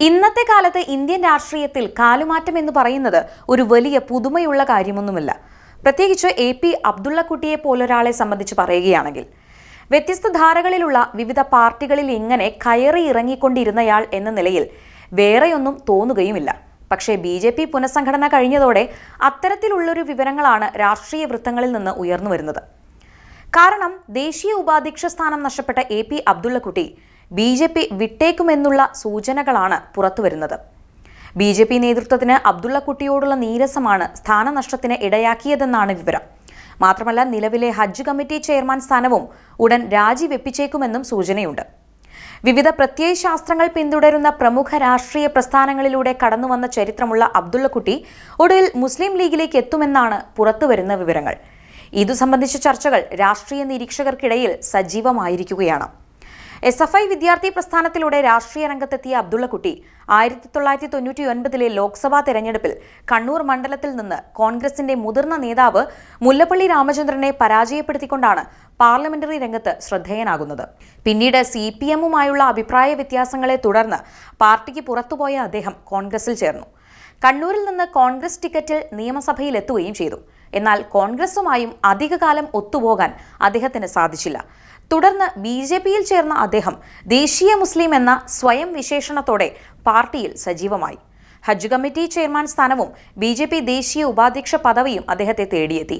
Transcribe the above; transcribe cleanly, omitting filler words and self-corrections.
ഇന്നത്തെ കാലത്ത് ഇന്ത്യൻ രാഷ്ട്രീയത്തിൽ കാലുമാറ്റം എന്ന് പറയുന്നത് ഒരു വലിയ പുതുമയുള്ള കാര്യമൊന്നുമല്ല. പ്രത്യേകിച്ച് AP അബ്ദുള്ളക്കുട്ടിയെ പോലൊരാളെ സംബന്ധിച്ച് പറയുകയാണെങ്കിൽ, വ്യത്യസ്ത ധാരകളിലുള്ള വിവിധ പാർട്ടികളിൽ ഇങ്ങനെ കയറി ഇറങ്ങിക്കൊണ്ടിരുന്നയാൾ എന്ന നിലയിൽ വേറെയൊന്നും തോന്നുകയുമില്ല. പക്ഷേ BJP പുനഃസംഘടന കഴിഞ്ഞതോടെ അത്തരത്തിലുള്ളൊരു വിവരങ്ങളാണ് രാഷ്ട്രീയ വൃത്തങ്ങളിൽ നിന്ന് ഉയർന്നു വരുന്നത്. കാരണം ദേശീയ ഉപാധ്യക്ഷ സ്ഥാനം നഷ്ടപ്പെട്ട AP അബ്ദുള്ളക്കുട്ടി BJP വിട്ടേക്കുമെന്നുള്ള സൂചനകളാണ് പുറത്തുവരുന്നത്. BJP നേതൃത്വത്തിന് അബ്ദുള്ളക്കുട്ടിയോടുള്ള നീരസമാണ് സ്ഥാനനഷ്ടത്തിന് ഇടയാക്കിയതെന്നാണ് വിവരം. മാത്രമല്ല, നിലവിലെ ഹജ്ജ് കമ്മിറ്റി ചെയർമാൻ സ്ഥാനവും ഉടൻ രാജിവെപ്പിച്ചേക്കുമെന്നും സൂചനയുണ്ട്. വിവിധ പ്രത്യയശാസ്ത്രങ്ങൾ പിന്തുടരുന്ന പ്രമുഖ രാഷ്ട്രീയ പ്രസ്ഥാനങ്ങളിലൂടെ കടന്നുവന്ന ചരിത്രമുള്ള അബ്ദുള്ളക്കുട്ടി ഒടുവിൽ മുസ്ലിം ലീഗിലേക്ക് എത്തുമെന്നാണ് പുറത്തുവരുന്ന വിവരങ്ങൾ. ഇതു സംബന്ധിച്ച ചർച്ചകൾ രാഷ്ട്രീയ നിരീക്ഷകർക്കിടയിൽ സജീവമായിരിക്കുകയാണ്. SFI വിദ്യാർത്ഥി പ്രസ്ഥാനത്തിലൂടെ രാഷ്ട്രീയ രംഗത്തെത്തിയ അബ്ദുള്ളക്കുട്ടി 1999 ലോക്സഭാ തെരഞ്ഞെടുപ്പിൽ കണ്ണൂർ മണ്ഡലത്തിൽ നിന്ന് കോൺഗ്രസിന്റെ മുതിർന്ന നേതാവ് മുല്ലപ്പള്ളി രാമചന്ദ്രനെ പരാജയപ്പെടുത്തിക്കൊണ്ടാണ് പാർലമെന്ററി രംഗത്ത് ശ്രദ്ധേയനാകുന്നത്. പിന്നീട് CPM-ഉമായുള്ള അഭിപ്രായ വ്യത്യാസങ്ങളെ തുടർന്ന് പാർട്ടിക്ക് പുറത്തുപോയ അദ്ദേഹം കോൺഗ്രസിൽ ചേർന്നു. കണ്ണൂരിൽ നിന്ന് കോൺഗ്രസ് ടിക്കറ്റിൽ നിയമസഭയിൽ എത്തുകയും ചെയ്തു. എന്നാൽ കോൺഗ്രസുമായും അധികകാലം ഒത്തുപോകാൻ അദ്ദേഹത്തിന് സാധിച്ചില്ല. തുടർന്ന് BJP-യിൽ ചേർന്ന അദ്ദേഹം ദേശീയ മുസ്ലിം എന്ന സ്വയം വിശേഷണത്തോടെ പാർട്ടിയിൽ സജീവമായി. ഹജ്ജ് കമ്മിറ്റി ചെയർമാൻ സ്ഥാനവും BJP ദേശീയ ഉപാധ്യക്ഷ പദവിയും അദ്ദേഹത്തെ തേടിയെത്തി.